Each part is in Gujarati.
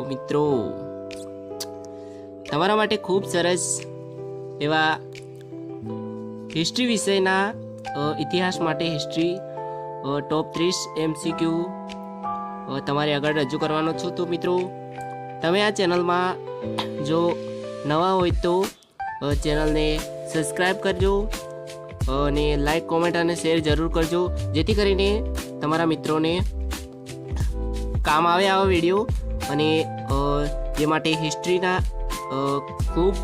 મિત્રો તમારા માટે ખૂબ સરસ એવા હિસ્ટ્રી વિષયના ઇતિહાસ માટે હિસ્ટ્રી ટોપ 30 MCQ તમારે આગળ રજૂ કરવાનો છું। તો મિત્રો તમે આ ચેનલમાં જો નવા હોય તો ચેનલને સબસ્ક્રાઈબ કરજો અને લાઈક કોમેન્ટ અને શેર જરૂર કરજો, જેથી કરીને તમારા મિત્રોને કામ આવે આવા વિડીયો। અને જે માટે હિસ્ટ્રીના ખૂબ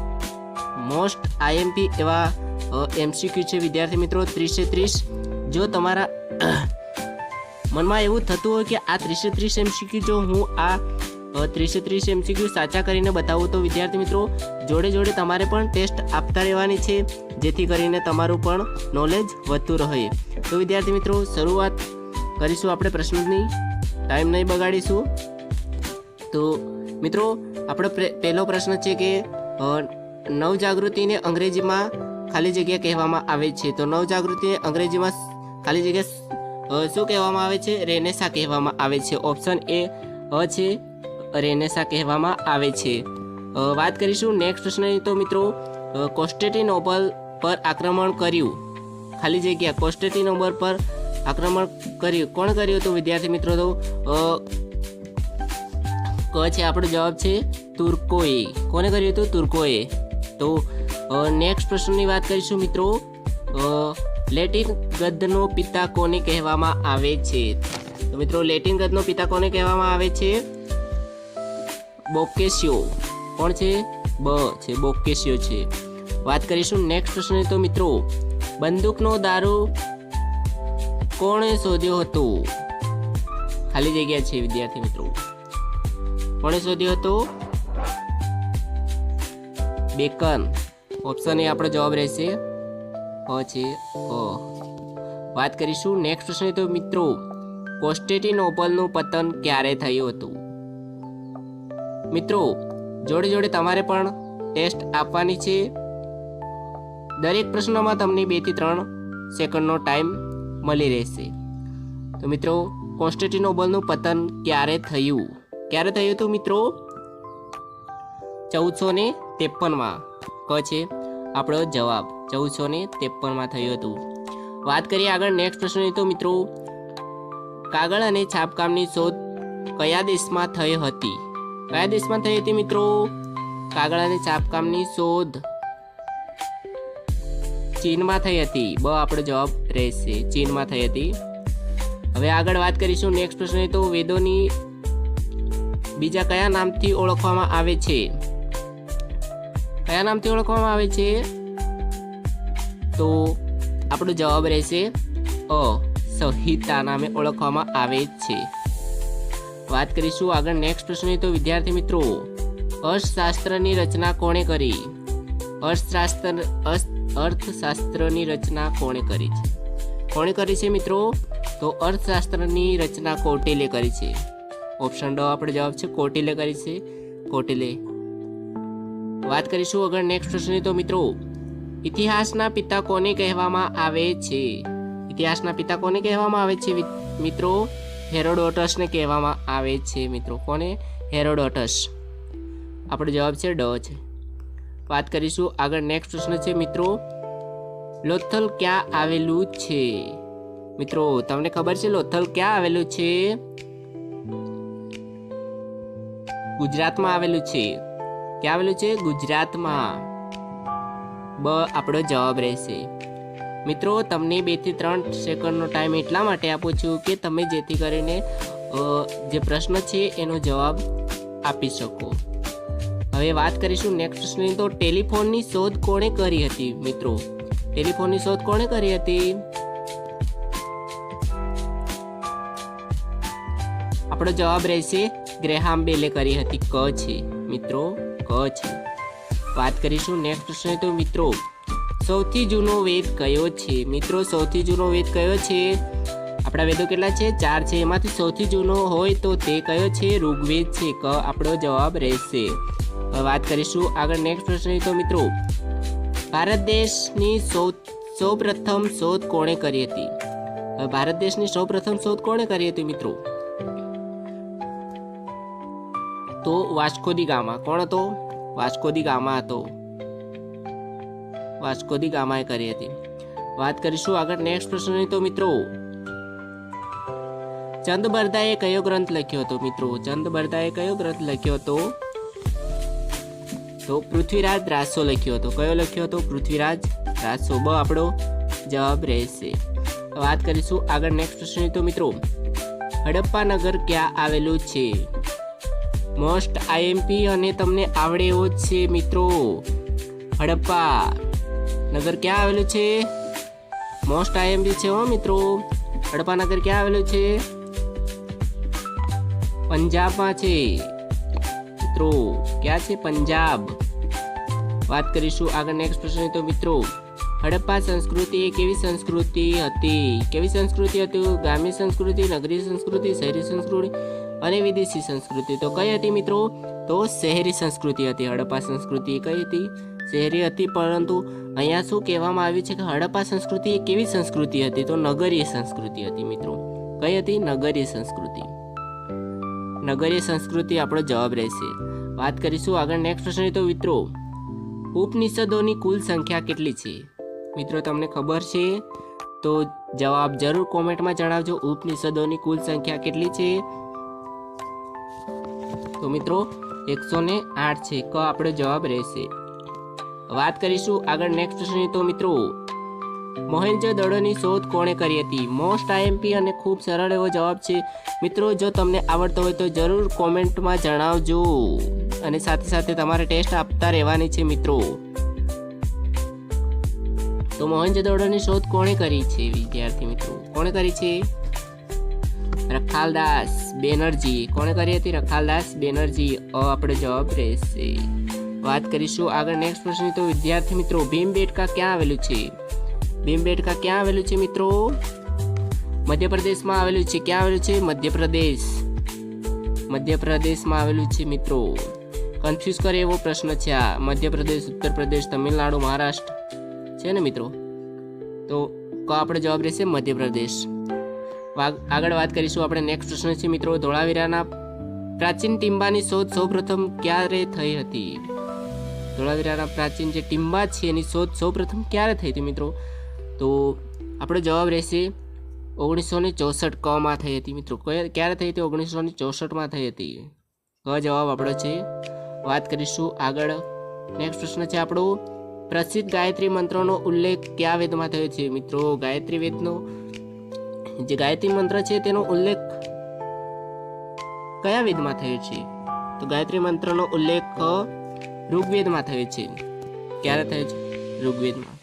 મોસ્ટ IMP એવા MCQ છે વિદ્યાર્થી મિત્રો 30 જો તમારા મનમાં એવું થતું હોય કે આ 30 MCQ જો હું આ 30 MCQ સાચા કરીને બતાવું તો વિદ્યાર્થી મિત્રો જોડે જોડે તમારે પણ ટેસ્ટ આપતા રહેવાની છે, જેથી કરીને તમારું પણ નોલેજ વધતું રહે। તો વિદ્યાર્થી મિત્રો શરૂઆત કરીશું આપણે પ્રશ્નની, ટાઈમ નહીં બગાડીશું। તો મિત્રો આપણો પહેલો પ્રશ્ન છે કે નવજાગૃતિને અંગ્રેજીમાં ખાલી જગ્યા કહેવામાં આવે છે। તો નવજાગૃતિને અંગ્રેજીમાં ખાલી જગ્યા શું કહેવામાં આવે છે? રેનેસા કહેવામાં આવે છે। ઓપ્શન એ છે રેનેસા કહેવામાં આવે છે। વાત કરીશું નેક્સ્ટ પ્રશ્નની। તો મિત્રો કોન્સ્ટેન્ટિનોપલ પર આક્રમણ કર્યું, ખાલી જગ્યા કોન્સ્ટેન્ટિનોપલ પર આક્રમણ કર્યું, કોણ કર્યું? તો વિદ્યાર્થી મિત્રો તો છે આપણો જવાબ છે તુર્કોએ। કોને કર્યું હતું? તુર્કોએ। તો નેક્સ્ટ પ્રશ્નની વાત કરીશું મિત્રો, લેટિન ગદ્યનો પિતા કોને કહેવામાં આવે છે? તો મિત્રો લેટિન ગદ્યનો પિતા કોને કહેવામાં આવે છે? બોકેશિયો। કોણ છે? છે બોકેશિયો છે। વાત કરીશું નેક્સ્ટ પ્રશ્ન। તો મિત્રો બંદૂકનો દારૂ કોણે શોધ્યો હતો? ખાલી જગ્યા છે વિદ્યાર્થી મિત્રો, કોણે શોધ્યો હતો? બેકન। ઓપ્શન એ આપણો જવાબ રહેશે છે વાત કરીશું નેક્સ્ટ પ્રશ્ન। તો મિત્રો કોન્સ્ટેન્ટિનોપલનું પતન ક્યારે થયું હતું? મિત્રો જોડે જોડે તમારે પણ ટેસ્ટ આપવાની છે, દરેક પ્રશ્નમાં તમને 2 થી 3 સેકન્ડનો ટાઈમ મળી રહેશે। તો મિત્રો કોન્સ્ટેન્ટિનોપલનું પતન ક્યારે થયું? ક્યારે થયું હતું મિત્રો? 1453માં છે આપણો જવાબ, 1453માં થયું હતું। વાત કરીએ આગળ નેક્સ્ટ પ્રશ્નની। તો મિત્રો કાગળ અને છાપકામની શોધ કયા દેશમાં થઈ હતી? કયા દેશમાં થઈ હતી મિત્રો? કાગળ અને છાપકામની શોધ ચીનમાં થઈ હતી। આપણો જવાબ રહેશે ચીનમાં થઈ હતી। હવે આગળ વાત કરીશું નેક્સ્ટ પ્રશ્ન। તો વેદોની બીજા કયા નામથી ઓળખવામાં આવે છે? કયા નામથી ઓળખવામાં આવે છે? તો આપણો જવાબ રહેશે સંહિતા નામે ઓળખવામાં આવે છે। વાત કરીશું આગળ નેક્સ્ટ પ્રશ્ન। તો વિદ્યાર્થી મિત્રો અર્થશાસ્ત્રની રચના કોણે કરી? અર્થશાસ્ત્રની રચના કોણે કરી છે? કોણે કરી છે મિત્રો? તો અર્થશાસ્ત્રની રચના કૌટિલ્ય કરી છે। ઓપ્શન ડ આપણો જવાબ છે કૌટિલ્ય કરી છે, કૌટિલ્ય। વાત કરીશું આગળ નેક્સ્ટ પ્રશ્ન। તો મિત્રો ઇતિહાસના પિતા કોને કહેવામાં આવે છે? ઇતિહાસના પિતા કોને કહેવામાં આવે છે મિત્રો? હેરોડોટસને કહેવામાં આવે છે મિત્રો। કોને? હેરોડોટસ। આપણો જવાબ છે ડ છે। વાત કરીશું આગળ નેક્સ્ટ પ્રશ્ન છે મિત્રો લોથલ ક્યાં આવેલું છે? મિત્રો તમને ખબર છે લોથલ ક્યાં આવેલું છે? ગુજરાતમાં આવેલું છે। ક્યાં આવેલું છે? ગુજરાતમાં। આપણો જવાબ રહેશે મિત્રો। તમને 2 થી 3 સેકન્ડનો ટાઈમ એટલા માટે આપું છું કે તમે જેથી કરીને જે પ્રશ્ન છે એનો જવાબ આપી શકો। હવે વાત કરીશું નેક્સ્ટ પ્રશ્ન। તો ટેલિફોનની શોધ કોણે કરી હતી મિત્રો? ટેલિફોનની શોધ કોણે કરી હતી? આપણો જવાબ રહેશે ગ્રેહામ બેલે કરી હતી। ક છે મિત્રો, ક છે। વાત કરીશું નેક્સ્ટ પ્રશ્ન। તો મિત્રો સૌથી જૂનો વેદ કયો છે? મિત્રો સૌથી જૂનો વેદ કયો છે? આપણા વેદો કેટલા છે? 4 છે, એમાંથી સૌથી જૂનો હોય તો તે કયો છે? ઋગ્વેદ છે। ક આપણો જવાબ રહેશે। વાત કરીશું આગળ નેક્સ્ટ પ્રશ્ન। તો મિત્રો ભારત દેશની સૌપ્રથમ શોધ કોણે કરી હતી? ભારત દેશની સૌપ્રથમ શોધ કોણે કરી હતી મિત્રો? તો વાસ્કો દી ગામા. કોણ હતો? વાસ્કો દી ગામા હતો. વાસ્કો દી ગામાએ કરી હતી. વાત કરીશું આગળ નેક્સ્ટ પ્રશ્નની. તો મિત્રો ચંદબરદાએ કયો ગ્રંથ લખ્યો હતો? મિત્રો ચંદબરદાએ કયો ગ્રંથ લખ્યો હતો? તો પૃથ્વીરાજ રાસો લખ્યો હતો. કયો લખ્યો હતો? પૃથ્વીરાજ રાસો. બ આપણો જવાબ રહેશે. વાત કરીશું આગળ નેક્સ્ટ પ્રશ્નની. તો મિત્રો હડપ્પા નગર ક્યાં આવેલું છે? મોસ્ટ આઈએમપી અને તમને આવડે એવો જ છે મિત્રો. હડપ્પા નગર ક્યાં આવેલું છે? મોસ્ટ આઈએમપી છે હો મિત્રો. હડપ્પા નગર ક્યાં આવેલું છે? પંજાબમાં છે મિત્રો. ક્યાં છે? પંજાબ. વાત કરીશું આગળ નેક્સ્ટ પ્રશ્ન. તો મિત્રો હડપ્પા સંસ્કૃતિ એ કેવી સંસ્કૃતિ હતી? કેવી સંસ્કૃતિ હતી? ગ્રામ્ય સંસ્કૃતિ, નગરી સંસ્કૃતિ, શહેરી સંસ્કૃતિ અને વિદેશી સંસ્કૃતિ. તો કઈ હતી મિત્રો? તો શહેરી સંસ્કૃતિ હતી. હડપ્પા સંસ્કૃતિ કઈ હતી? શહેરી હતી. પરંતુ અહીંયા શું કહેવામાં આવ્યું છે કે હડપ્પા સંસ્કૃતિ એ કેવી સંસ્કૃતિ હતી? તો નગરીય સંસ્કૃતિ હતી મિત્રો. કઈ હતી? નગરીય સંસ્કૃતિ. નગરીય સંસ્કૃતિ આપણો જવાબ રહેશે. વાત કરીશું આગળ નેક્સ્ટ પ્રશ્ન. તો મિત્રો ઉપનિષદોની કુલ સંખ્યા કેટલી છે? મિત્રો તમને ખબર છે તો જવાબ જરૂર કોમેન્ટમાં જણાવજો. ઉપનિષદોની કુલ સંખ્યા કેટલી છે? તો મિત્રો 108 છે. ક આપણો જવાબ રહેશે. વાત કરીશું આગળ નેક્સ્ટ પ્રશ્ન. તો મિત્રો મોહેન્જો-દડોની શોધ કોણે કરી હતી? મોસ્ટ આઈએમપી અને ખૂબ સરળ એવો જવાબ છે મિત્રો. જો તમને આવડતો હોય તો જરૂર કોમેન્ટમાં જણાવજો અને સાથે સાથે તમારે ટેસ્ટ આપતા રહેવાની છે મિત્રો. તો મોહેન્જો-દડોની શોધ કોણે કરી છે વિદ્યાર્થી મિત્રો? કોણે કરી છે? રખાલદાસ બેનર્જી. કોણે કરી હતી? રખાલદાસ બેનર્જી. આપણો જવાબ રહેશે. વાત કરીશું આગળ નેક્સ્ટ પ્રશ્ન. તો વિદ્યાર્થી મિત્રો ભીમબેટકા ક્યાં આવેલું છે? ભીમબેટકા ક્યાં આવેલું છે મિત્રો? મધ્યપ્રદેશમાં આવેલું છે. ક્યાં આવેલું છે? મધ્યપ્રદેશ. મધ્યપ્રદેશમાં આવેલું છે મિત્રો. કન્ફ્યુઝ કરે એવો પ્રશ્ન છે આ. મધ્યપ્રદેશ, ઉત્તર પ્રદેશ, તમિલનાડુ, મહારાષ્ટ્ર છે ને મિત્રો. તો આપણો જવાબ રહેશે મધ્યપ્રદેશ. આગળ વાત કરીશું આપણે નેક્સ્ટ પ્રશ્ન છે મિત્રો ધોળાવીરાના પ્રાચીન ટીમ્બાની શોધ સૌપ્રથમ ક્યારે થઈ હતી? ધોળાવીરાના પ્રાચીન જે ટીમ્બા છે એની શોધ સૌપ્રથમ ક્યારે થઈ હતી મિત્રો? તો આપણો જવાબ રહેશે 1964 કમાં થઈ હતી મિત્રો. ક્યારે થઈ હતી? 1964માં થઈ હતી. ક જવાબ આપણો છે. વાત કરીશું આગળ નેક્સ્ટ પ્રશ્ન છે આપણો પ્રસિદ્ધ ગાયત્રી મંત્રનો ઉલ્લેખ કયા વેદમાં થયો છે મિત્રો? ગાયત્રી વેદનો જે ગાયત્રી મંત્ર છે તેનો ઉલ્લેખ કયા વેદમાં થયો છે? તો ગાયત્રી મંત્રનો ઉલ્લેખ ઋગ્વેદમાં થયો છે. ક્યારે થયો છે? ઋગ્વેદમાં.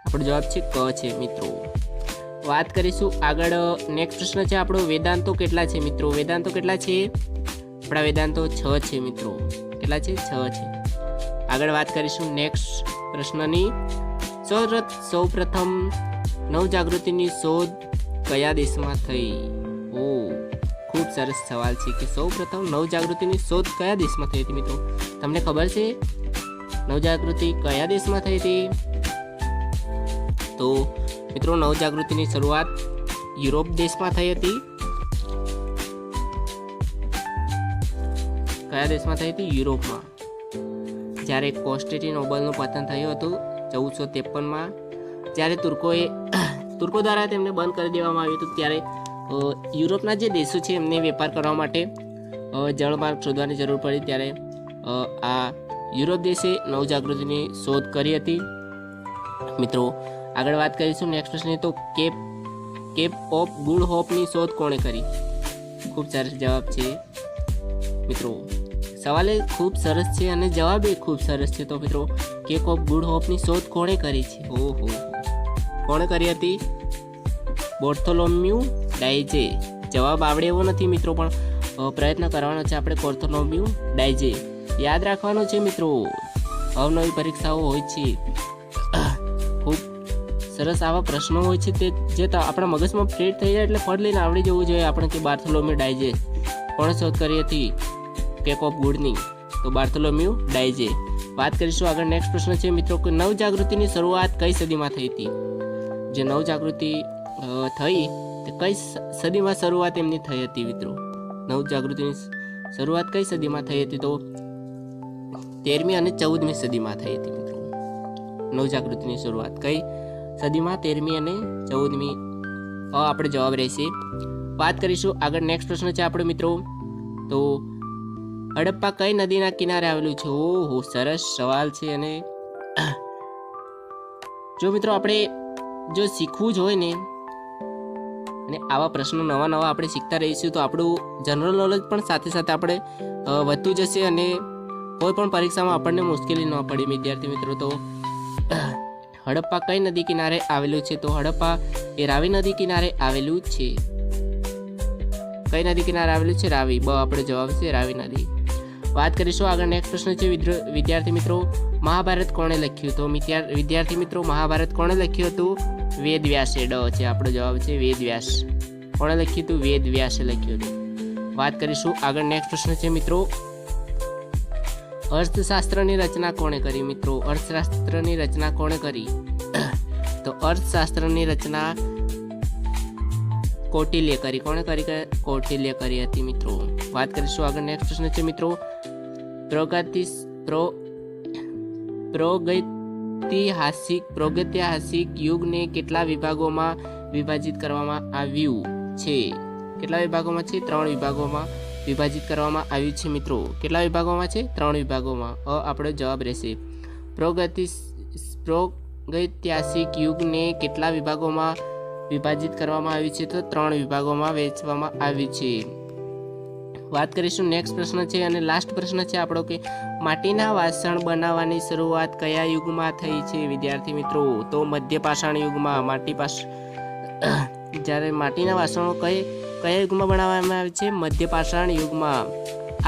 આપણો જવાબ છે ક છે મિત્રો. વાત કરીશું આગળ નેક્સ્ટ પ્રશ્ન છે આપણો વેદાંતો કેટલા છે મિત્રો? વેદાંતો કેટલા છે? આપણા વેદાંતો 6 છે મિત્રો. કેટલા છે? 6 છે. આગળ વાત કરીશું નેક્સ્ટ પ્રશ્નની. સૌપ્રથમ નવજાગૃતિની શોધ કયા દેશમાં થઈ? ઓ ખૂબ સરસ સવાલ છે કે સૌપ્રથમ નવજાગૃતિની શોધ કયા દેશમાં થઈ હતી મિત્રો? તમને ખબર છે નવજાગૃતિ કયા દેશમાં થઈ હતી? તો મિત્રો નવજાગૃતિની શરૂઆત યુરોપ દેશમાં થઈ હતી. કયા દેશમાં થઈ હતી? યુરોપમાં. જ્યારે કોન્સ્ટેન્ટિનોપલનું પતન થયું હતું 1453માં, જ્યારે તુર્કો દ્વારા તેમને બંધ કરી દેવામાં આવ્યું હતું, ત્યારે યુરોપના જે દેશો છે એમને વેપાર કરવા માટે જળમાર્ગ શોધવાની જરૂર પડી. ત્યારે આ યુરોપ દેશે નવજાગૃતિની શોધ કરી હતી મિત્રો. આગળ વાત કરીશું નેક્સ્ટ પ્રશ્ન. તો કેપ ઓફ ગુડ હોપની શોધ કોણે કરી? ખૂબ સરસ જવાબ છે મિત્રો. સવાલ એ ખૂબ સરસ છે અને જવાબ એ ખૂબ સરસ છે. તો મિત્રો કેપ ઓફ ગુડ હોપની શોધ કોણે કરી છે? ઓહો, કોણે કરી હતી? બાર્થોલોમ્યુ ડાયજે. જવાબ આવડે એવો નથી મિત્રો, પણ પ્રયત્ન કરવાનો છે આપણે. બાર્થોલોમ્યુ ડાયજે યાદ રાખવાનું છે મિત્રો. અવનવી પરીક્ષાઓ હોય છે, ખૂબ સરસ આવા પ્રશ્નો હોય છે તે જે આપણા મગજમાં ફિટ થઈ જાય એટલે ફળ લઈને આવડી જવું જોઈએ આપણે કે બાર્થોલોમ્યુ ડાયજે કોણે શોધ કરી હતી કેપ ઓફ ગુડની? તો બાર્થોલોમ્યુ ડાયજે. વાત કરીશું આગળ નેક્સ્ટ પ્રશ્ન છે મિત્રો કે નવજાગૃતિની શરૂઆત કઈ સદીમાં થઈ હતી? જે નવજાગૃતિ થઈ તે કઈ સદીમાં શરૂઆત એમની થઈ હતી મિત્રો? નવજાગૃતિની શરૂઆત કઈ સદીમાં થઈ હતી? તો 13મી અને 14મી સદીમાં થઈ હતી મિત્રો. નવજાગૃતિની શરૂઆત કઈ સદીમાં? 13મી અને 14મી આપણે જવાબ રહેશે. વાત કરીશું આગળ. નેક્સ્ટ પ્રશ્ન છે આપણો મિત્રો, તો હડપ્પા કઈ નદીના કિનારે આવેલું છે? ઓહો, સરસ સવાલ છે. અને જો મિત્રો આપણે જો શીખવું જ હોય ને અને આવા પ્રશ્નો નવા નવા આપણે શીખતા રહીશું તો આપણું જનરલ નોલેજ પણ સાથે સાથે આપણે વધતું જશે અને કોઈ પણ પરીક્ષામાં આપણને મુશ્કેલી ન પડે વિદ્યાર્થી મિત્રો. તો હડપ્પા કઈ નદી કિનારે આવેલું છે? તો હડપ્પા એ રાવી નદી કિનારે આવેલું છે. કઈ નદી કિનારે આવેલું છે? રાવી. આપણે જવાબ છે રાવી નદી. વાત કરીશું આગળ. નેક્સ્ટ પ્રશ્ન છે વિદ્યાર્થી મિત્રો, મહાભારત કોણે લખ્યું? તો વિદ્યાર્થી મિત્રો મહાભારત કોણે લખ્યું હતું? વેદ વ્યાસે. છે આપણો જવાબ છે વેદ વ્યાસ. કોણે લખ્યું હતું? વેદ વ્યાસે લખ્યું હતું. વાત કરીશું આગળ. નેક્સ્ટ પ્રશ્ન છે મિત્રો, અર્થશાસ્ત્રની રચના કોણે કરી? મિત્રો અર્થશાસ્ત્રની રચના કોણે કરી? તો અર્થશાસ્ત્રની રચના કૌટિલ્ય કરી. કોણે કરી? કૌટિલ્ય કરી હતી મિત્રો. વાત કરીશું આગળ. નેક્સ્ટ પ્રશ્ન છે મિત્રો, પ્રાગૈતિહાસિક યુગને કેટલા વિભાગોમાં વિભાજિત કરવામાં આવ્યું છે? કેટલા વિભાગોમાં છે? 3 વિભાગોમાં વિભાજિત કરવામાં આવ્યું છે મિત્રો. કેટલા વિભાગોમાં છે? 3 વિભાગોમાં. આપણો જવાબ રહેશે. પ્રાગૈતિહાસિક યુગને કેટલા વિભાગોમાં વિભાજિત કરવામાં આવ્યું છે? તો 3 વિભાગોમાં વહેંચવામાં આવ્યું છે. વાત કરીશું. નેક્સ્ટ પ્રશ્ન છે અને લાસ્ટ પ્રશ્ન છે આપણો કે માટીના વાસણ બનાવવાની શરૂઆત કયા યુગમાં થઈ છે વિદ્યાર્થી મિત્રો? તો મધ્ય પાષાણ યુગમાં. જ્યારે માટીના વાસણો કયા યુગમાં બનાવવામાં આવે છે? મધ્ય પાષાણ યુગમાં.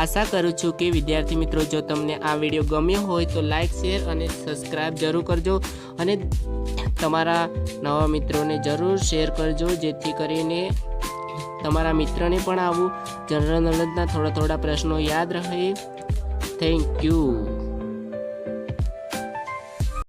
આશા કરું છું કે વિદ્યાર્થી મિત્રો જો તમને આ વિડીયો ગમ્યો હોય તો લાઈક, શેર અને સબસ્ક્રાઈબ જરૂર કરજો અને તમારા નવા મિત્રોને જરૂર શેર કરજો, જેથી કરીને તમારા મિત્રને પણ આવું જનરલ નોલેજના થોડા પ્રશ્નો યાદ રહે. Thank you.